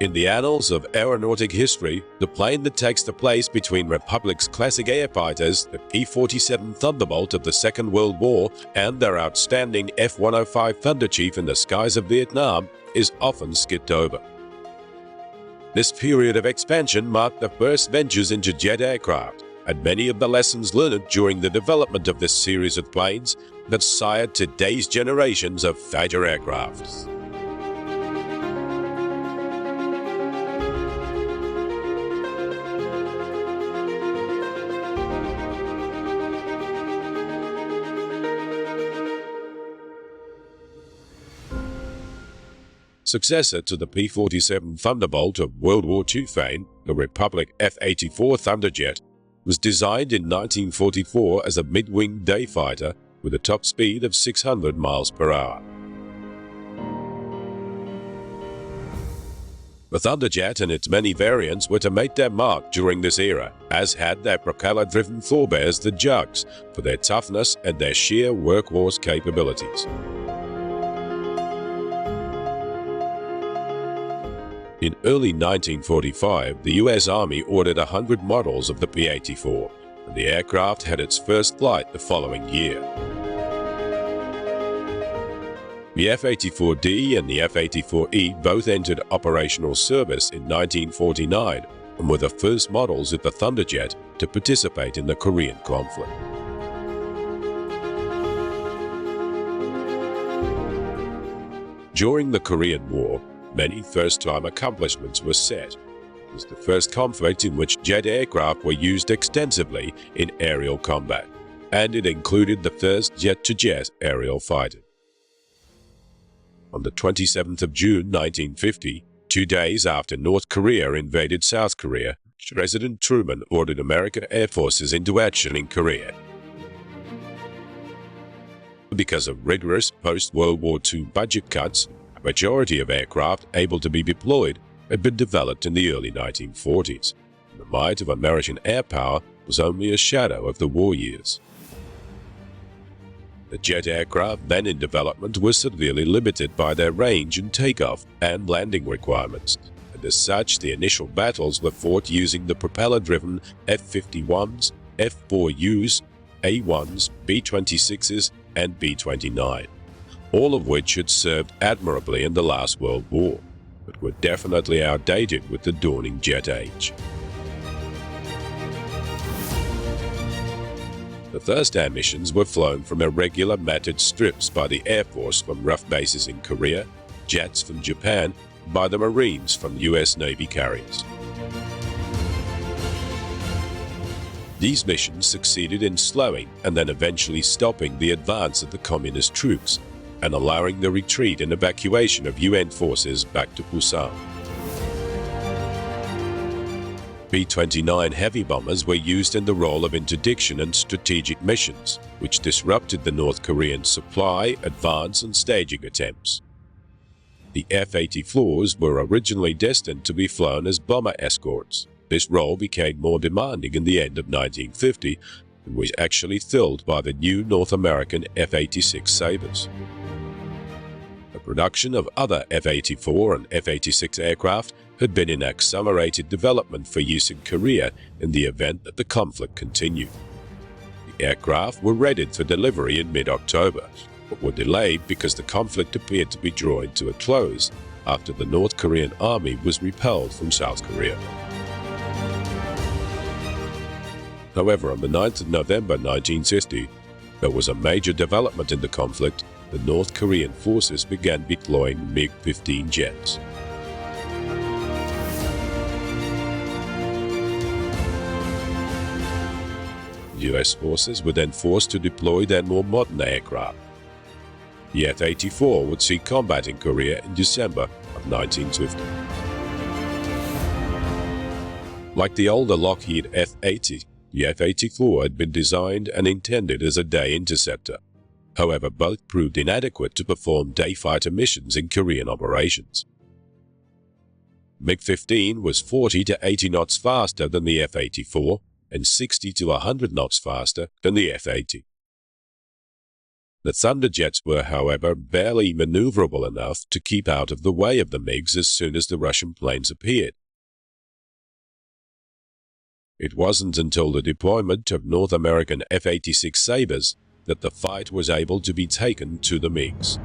In the annals of aeronautic history, the plane that takes the place between Republic's classic air fighters, the P-47 Thunderbolt of the Second World War, and their outstanding F-105 Thunderchief in the skies of Vietnam, is often skipped over. This period of expansion marked the first ventures into jet aircraft, and many of the lessons learned during the development of this series of planes that sired today's generations of fighter aircraft. Successor to the P-47 Thunderbolt of World War II fame, the Republic F-84 Thunderjet was designed in 1944 as a mid-wing day fighter with a top speed of 600 miles per hour. The Thunderjet and its many variants were to make their mark during this era, as had their propeller-driven forebears, the Jugs, for their toughness and their sheer workhorse capabilities. In early 1945, the U.S. Army ordered 100 models of the P-84, and the aircraft had its first flight the following year. The F-84D and the F-84E both entered operational service in 1949 and were the first models of the Thunderjet to participate in the Korean conflict. During the Korean War, many first-time accomplishments were set. It was the first conflict in which jet aircraft were used extensively in aerial combat, and it included the first jet-to-jet aerial fighter. On the 27th of June 1950, 2 days after North Korea invaded South Korea, President Truman ordered American air forces into action in Korea. Because of rigorous post-World War II budget cuts, a majority of aircraft able to be deployed had been developed in the early 1940s, and the might of American air power was only a shadow of the war years. The jet aircraft then in development were severely limited by their range and takeoff and landing requirements, and as such the initial battles were fought using the propeller-driven F-51s, F-4Us, A-1s, B-26s, and B-29. All of which had served admirably in the last World War, but were definitely outdated with the dawning jet age. The first air missions were flown from irregular matted strips by the Air Force from rough bases in Korea, jets from Japan, and by the Marines from U.S. Navy carriers. These missions succeeded in slowing and then eventually stopping the advance of the communist troops, and allowing the retreat and evacuation of UN forces back to Busan. B-29 heavy bombers were used in the role of interdiction and strategic missions, which disrupted the North Korean supply, advance, and staging attempts. The F-84s were originally destined to be flown as bomber escorts. This role became more demanding in the end of 1950 and was actually filled by the new North American F-86 Sabres. The production of other F-84 and F-86 aircraft had been in accelerated development for use in Korea in the event that the conflict continued. The aircraft were readied for delivery in mid-October, but were delayed because the conflict appeared to be drawing to a close after the North Korean army was repelled from South Korea. However, on the 9th of November 1950, there was a major development in the conflict. The North Korean forces began deploying MiG-15 jets. U.S. forces were then forced to deploy their more modern aircraft. The F-84 would see combat in Korea in December of 1950. Like the older Lockheed F-80, the F-84 had been designed and intended as a day interceptor. However, both proved inadequate to perform day fighter missions in Korean operations. MiG-15 was 40 to 80 knots faster than the F-84 and 60 to 100 knots faster than the F-80. The Thunderjets were, however, barely maneuverable enough to keep out of the way of the MiGs as soon as the Russian planes appeared. It wasn't until the deployment of North American F-86 Sabres that the fight was able to be taken to the MiGs.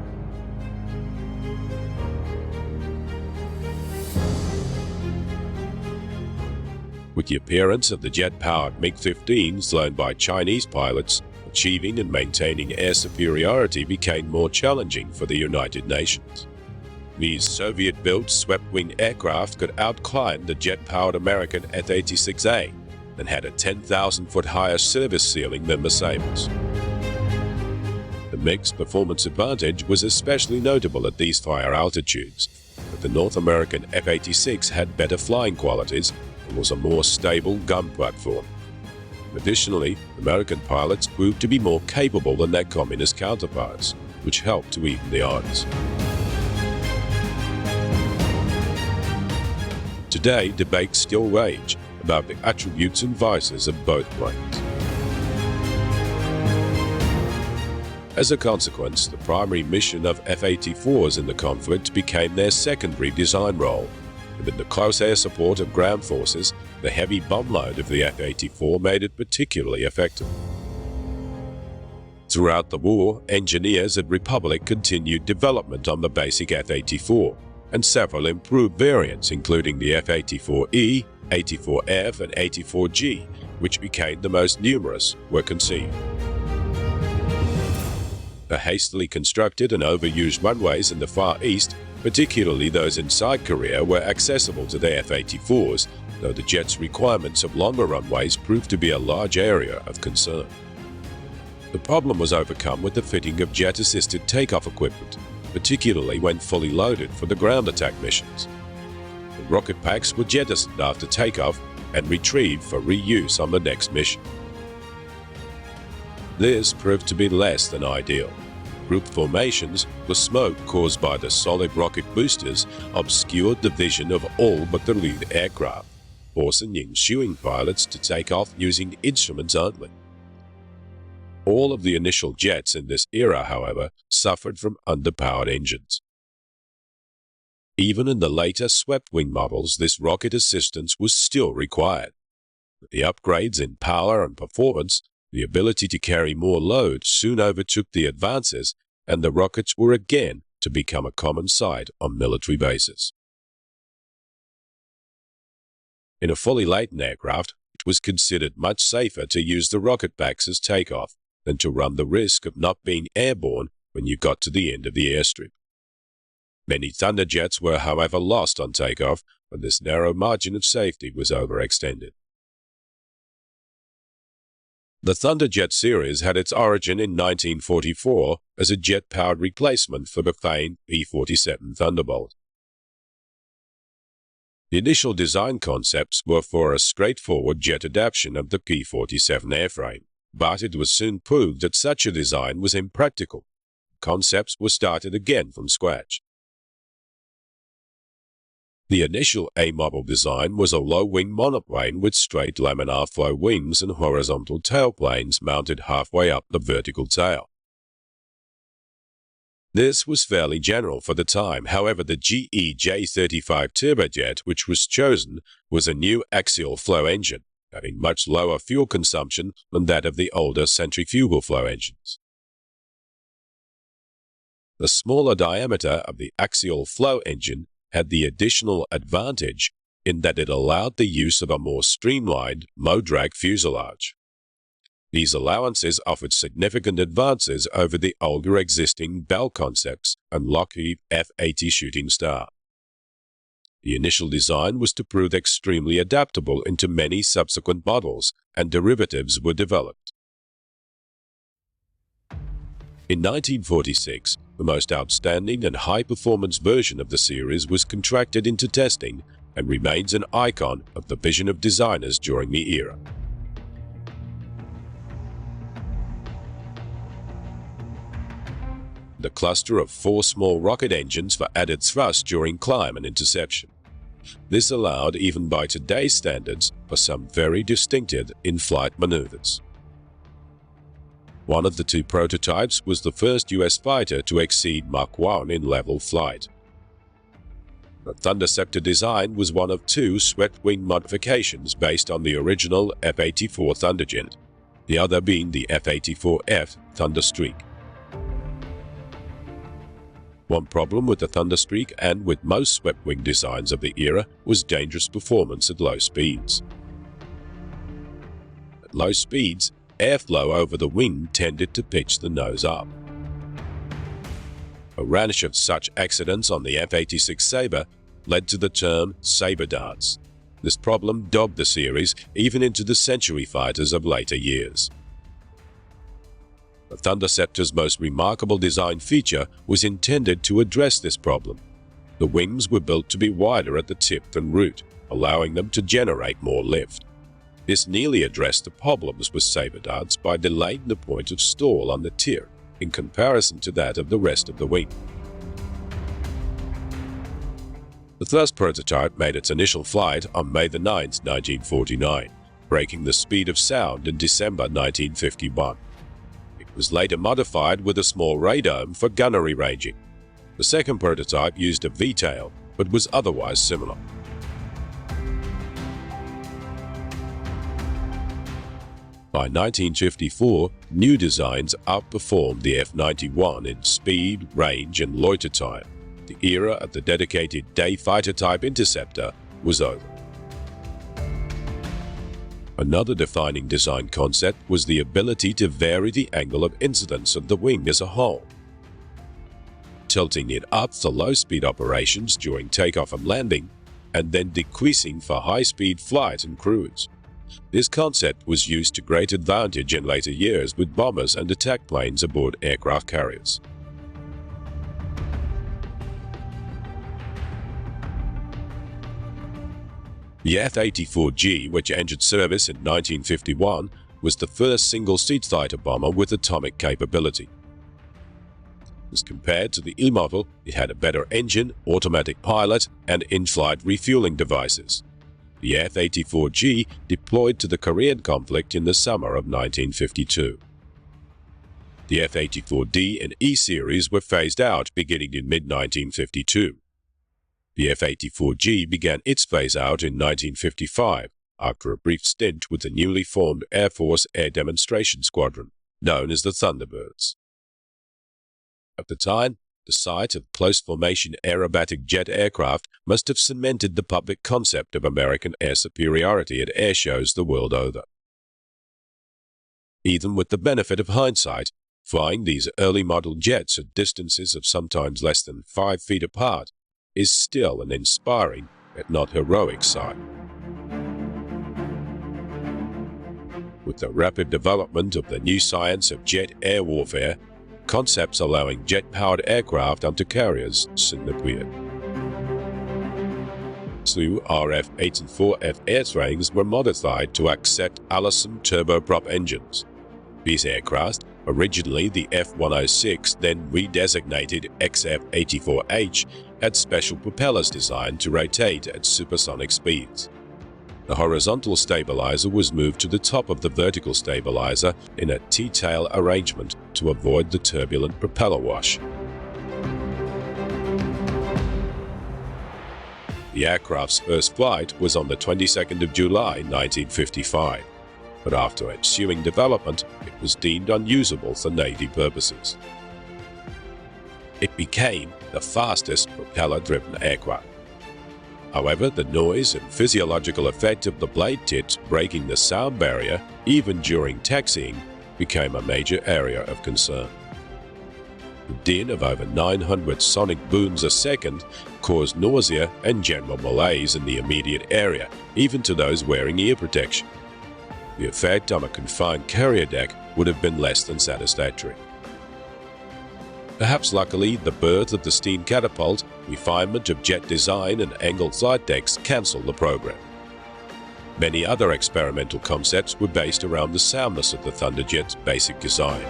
With the appearance of the jet-powered MiG-15s flown by Chinese pilots, achieving and maintaining air superiority became more challenging for the United Nations. These Soviet-built swept-wing aircraft could outclimb the jet-powered American F-86A and had a 10,000-foot higher service ceiling than the Sabres. The MiG's performance advantage was especially notable at these higher altitudes, but the North American F-86 had better flying qualities and was a more stable gun platform. Additionally, American pilots proved to be more capable than their communist counterparts, which helped to even the odds. Today, debates still rage about the attributes and vices of both planes. As a consequence, the primary mission of F-84s in the conflict became their secondary design role. With the close air support of ground forces, the heavy bomb load of the F-84 made it particularly effective. Throughout the war, engineers at Republic continued development on the basic F-84, and several improved variants, including the F-84E, 84F, and 84G, which became the most numerous, were conceived. The hastily constructed and overused runways in the Far East, particularly those inside Korea, were accessible to the F-84s, though the jet's requirements of longer runways proved to be a large area of concern. The problem was overcome with the fitting of jet-assisted takeoff equipment, particularly when fully loaded for the ground attack missions. The rocket packs were jettisoned after takeoff and retrieved for reuse on the next mission. This proved to be less than ideal. Group formations, the smoke caused by the solid rocket boosters obscured the vision of all but the lead aircraft, forcing the ensuing pilots to take off using instruments only. All of the initial jets in this era, however, suffered from underpowered engines. Even in the later swept-wing models, this rocket assistance was still required. With the upgrades in power and performance, the ability to carry more load soon overtook the advances, and the rockets were again to become a common sight on military bases. In a fully laden aircraft, it was considered much safer to use the rocket packs as takeoff than to run the risk of not being airborne when you got to the end of the airstrip. Many Thunderjets were, however, lost on takeoff when this narrow margin of safety was overextended. The Thunderjet series had its origin in 1944 as a jet-powered replacement for the famed B-47 Thunderbolt. The initial design concepts were for a straightforward jet adaptation of the P-47 airframe, but it was soon proved that such a design was impractical. Concepts were started again from scratch. The initial A-model design was a low-wing monoplane with straight laminar flow wings and horizontal tailplanes mounted halfway up the vertical tail. This was fairly general for the time. However, the GE J-35 turbojet, which was chosen, was a new axial flow engine, having much lower fuel consumption than that of the older centrifugal flow engines. The smaller diameter of the axial flow engine had the additional advantage in that it allowed the use of a more streamlined, low-drag fuselage. These allowances offered significant advances over the older existing Bell concepts and Lockheed F-80 Shooting Star. The initial design was to prove extremely adaptable into many subsequent models, and derivatives were developed. In 1946, the most outstanding and high-performance version of the series was contracted into testing and remains an icon of the vision of designers during the era. The cluster of 4 small rocket engines for added thrust during climb and interception. This allowed, even by today's standards, for some very distinctive in-flight maneuvers. One of the two prototypes was the first US fighter to exceed Mach 1 in level flight. The Thunderceptor design was one of two swept-wing modifications based on the original F-84 Thunderjet, the other being the F-84F Thunderstreak. One problem with the Thunderstreak and with most swept-wing designs of the era was dangerous performance at low speeds. At low speeds, airflow over the wing tended to pitch the nose up. A rash of such accidents on the F-86 Sabre led to the term saber darts. This problem dogged the series even into the Century fighters of later years. The Thunderceptor's most remarkable design feature was intended to address this problem. The wings were built to be wider at the tip than root, allowing them to generate more lift. This nearly addressed the problems with saber darts by delaying the point of stall on the tip in comparison to that of the rest of the wing. The first prototype made its initial flight on May 9, 1949, breaking the speed of sound in December 1951. It was later modified with a small radome for gunnery ranging. The second prototype used a V-tail, but was otherwise similar. By 1954, new designs outperformed the F-91 in speed, range, and loiter time. The era of the dedicated day fighter-type interceptor was over. Another defining design concept was the ability to vary the angle of incidence of the wing as a whole, tilting it up for low-speed operations during takeoff and landing, and then decreasing for high-speed flight and cruise. This concept was used to great advantage in later years with bombers and attack planes aboard aircraft carriers. The F-84G, which entered service in 1951, was the first single-seat fighter bomber with atomic capability. As compared to the E model, it had a better engine, automatic pilot, and in-flight refueling devices. The F-84G deployed to the Korean conflict in the summer of 1952. The F-84D and E series were phased out beginning in mid-1952. The F-84G began its phase-out in 1955 after a brief stint with the newly formed Air Force Air Demonstration Squadron, known as the Thunderbirds. At the time, the sight of close-formation aerobatic jet aircraft must have cemented the public concept of American air superiority at air shows the world over. Even with the benefit of hindsight, flying these early-model jets at distances of sometimes less than 5 feet apart is still an inspiring, yet not heroic sight. With the rapid development of the new science of jet air warfare, concepts allowing jet-powered aircraft onto carriers soon appeared. Two RF-84F airframes were modified to accept Allison turboprop engines. These aircraft, originally the F-106, then redesignated XF-84H, had special propellers designed to rotate at supersonic speeds. The horizontal stabilizer was moved to the top of the vertical stabilizer in a T-tail arrangement to avoid the turbulent propeller wash. The aircraft's first flight was on the 22nd of July, 1955, but after ensuing development, it was deemed unusable for Navy purposes. It became the fastest propeller-driven aircraft. However, the noise and physiological effect of the blade tips breaking the sound barrier, even during taxiing, became a major area of concern. The din of over 900 sonic booms a second caused nausea and general malaise in the immediate area, even to those wearing ear protection. The effect on a confined carrier deck would have been less than satisfactory. Perhaps luckily, the birth of the steam catapult, refinement of jet design, and angled flight decks cancelled the program. Many other experimental concepts were based around the soundness of the Thunderjet's basic design.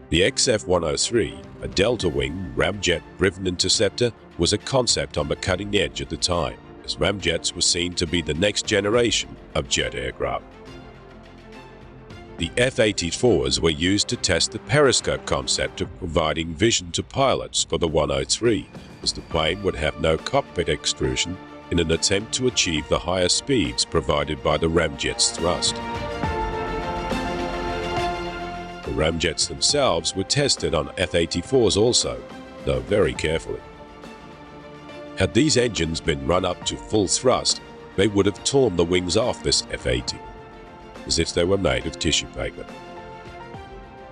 The XF-103, a delta-wing ramjet-driven interceptor, was a concept on the cutting edge at the time, as ramjets were seen to be the next generation of jet aircraft. The F-84s were used to test the periscope concept of providing vision to pilots for the 103, as the plane would have no cockpit extrusion in an attempt to achieve the higher speeds provided by the ramjet's thrust. The ramjets themselves were tested on F-84s also, though very carefully. Had these engines been run up to full thrust, they would have torn the wings off this F-80, as if they were made of tissue paper.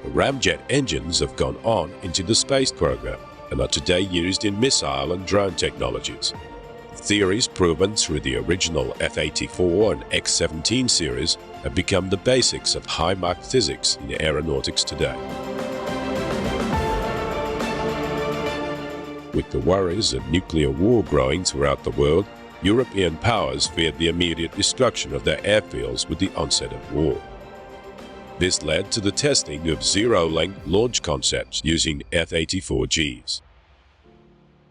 The ramjet engines have gone on into the space program and are today used in missile and drone technologies. The theories proven through the original F-84 and X-17 series have become the basics of high-Mach physics in aeronautics today. With the worries of nuclear war growing throughout the world, European powers feared the immediate destruction of their airfields with the onset of war. This led to the testing of zero-length launch concepts using F-84Gs.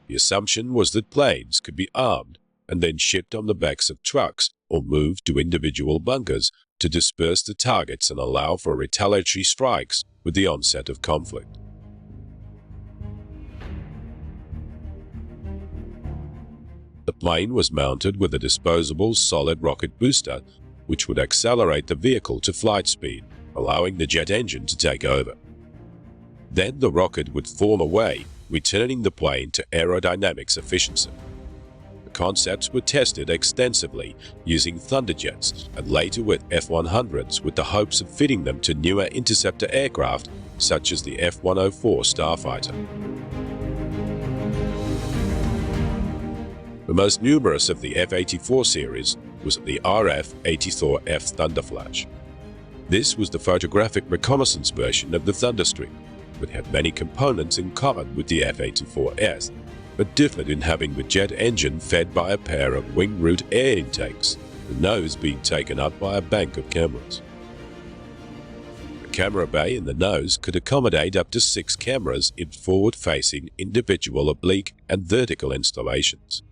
The assumption was that planes could be armed and then shipped on the backs of trucks or moved to individual bunkers to disperse the targets and allow for retaliatory strikes with the onset of conflict. The plane was mounted with a disposable solid rocket booster, which would accelerate the vehicle to flight speed, allowing the jet engine to take over. Then the rocket would form away, returning the plane to aerodynamics efficiency. The concepts were tested extensively using Thunderjets and later with F-100s with the hopes of fitting them to newer interceptor aircraft such as the F-104 Starfighter. The most numerous of the F-84 series was the RF-84F Thunderflash. This was the photographic reconnaissance version of the Thunderstreak, but had many components in common with the F-84S, but differed in having the jet engine fed by a pair of wing root air intakes, the nose being taken up by a bank of cameras. The camera bay in the nose could accommodate up to 6 cameras in forward-facing individual oblique and vertical installations.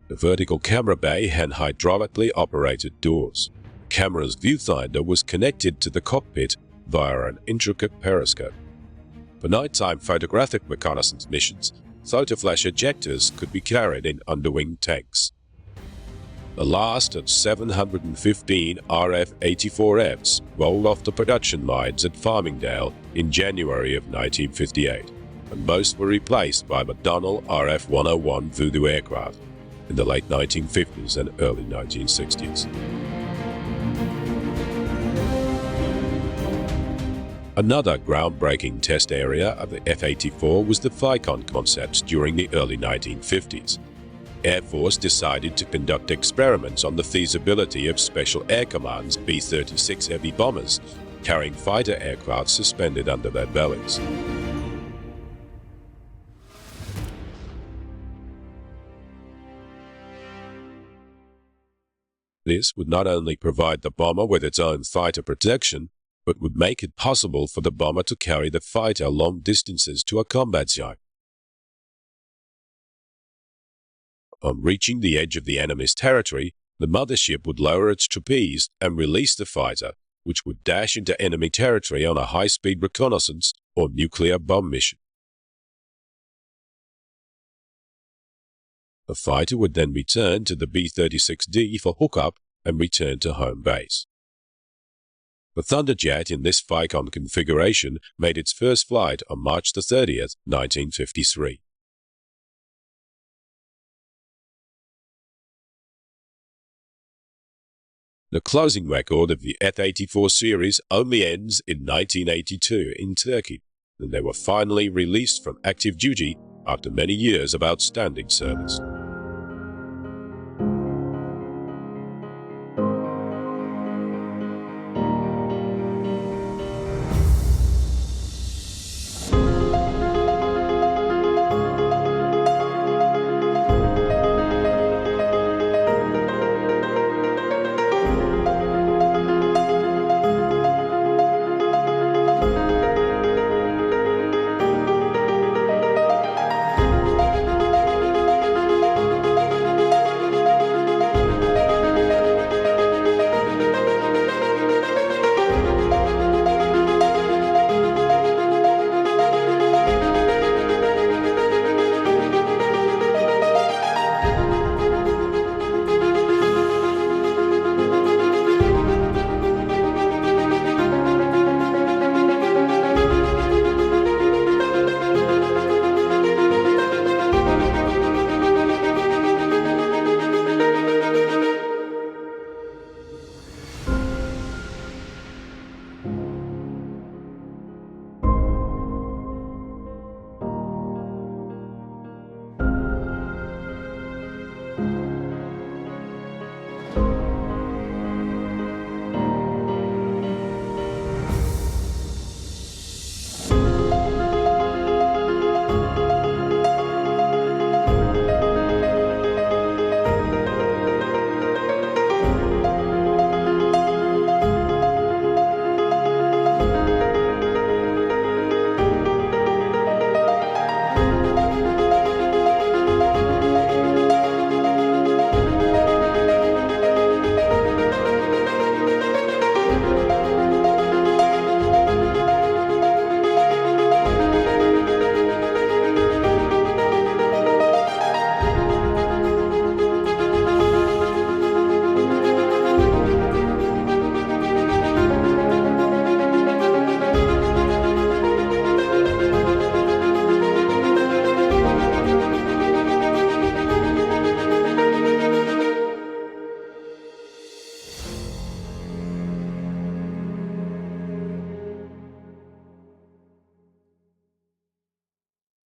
The vertical camera bay had hydraulically operated doors. The camera's viewfinder was connected to the cockpit via an intricate periscope. For nighttime photographic reconnaissance missions, photoflash ejectors could be carried in underwing tanks. The last of 715 RF-84Fs rolled off the production lines at Farmingdale in January of 1958, and most were replaced by McDonnell RF-101 Voodoo aircraft in the late 1950s and early 1960s. Another groundbreaking test area of the F-84 was the FICON concepts during the early 1950s. Air Force decided to conduct experiments on the feasibility of Special Air Command's B-36 heavy bombers, carrying fighter aircraft suspended under their bellies. This would not only provide the bomber with its own fighter protection, but would make it possible for the bomber to carry the fighter long distances to a combat zone. On reaching the edge of the enemy's territory, the mothership would lower its trapeze and release the fighter, which would dash into enemy territory on a high-speed reconnaissance or nuclear bomb mission. The fighter would then return to the B-36D for hookup and return to home base. The Thunderjet in this FICON configuration made its first flight on March 30, 1953. The closing record of the F-84 series only ends in 1982 in Turkey, and they were finally released from active duty after many years of outstanding service.